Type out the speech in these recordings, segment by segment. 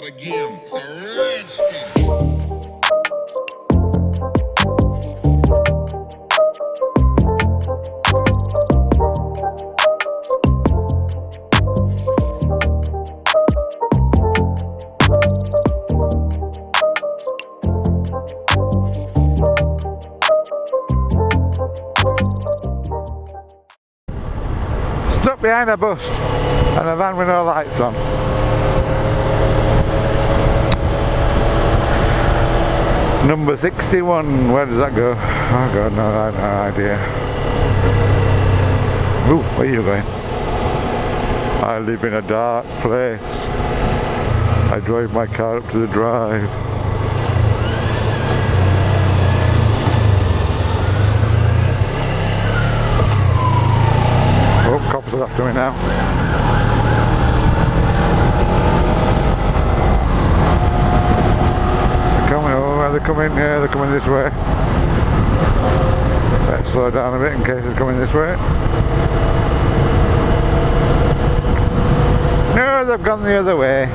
start again. It's a rage thing. Stuck behind a bus and a van with no lights on. Number 61, where does that go? Oh god, no, I have no idea. Ooh, where are you going? I live in a dark place. I drive my car up to the drive. Oh, cops are after me now. They're coming, oh, they're coming, yeah, they're coming this way. Let's slow down a bit in case they're coming this way. No, they've gone the other way.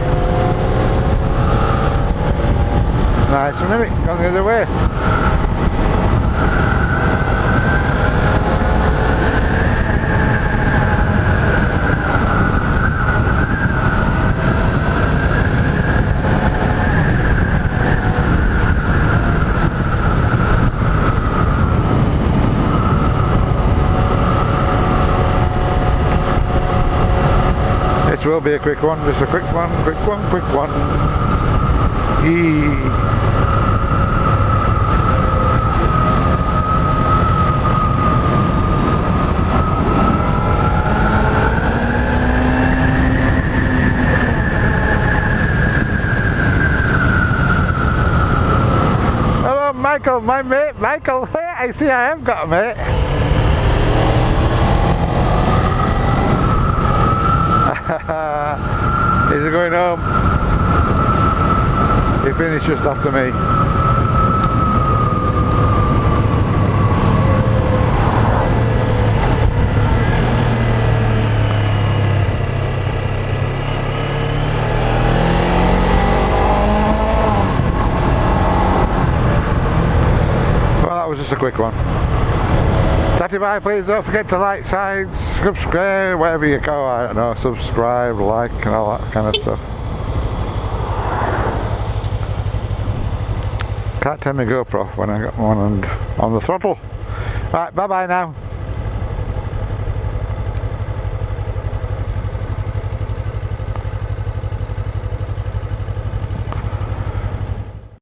Nice one, isn't it? Gone the other way. This will be a quick one, just a quick one, quick one, quick one. Yee. Hello Michael, my mate, Michael. I see I have got a mate. He's going home. He finished just after me. Well, that was just a quick one. Bye, please don't forget to like, subscribe, wherever you go, I don't know, subscribe, like and all that kind of stuff. Can't turn my GoPro off when I got one on the throttle. Right, bye bye now.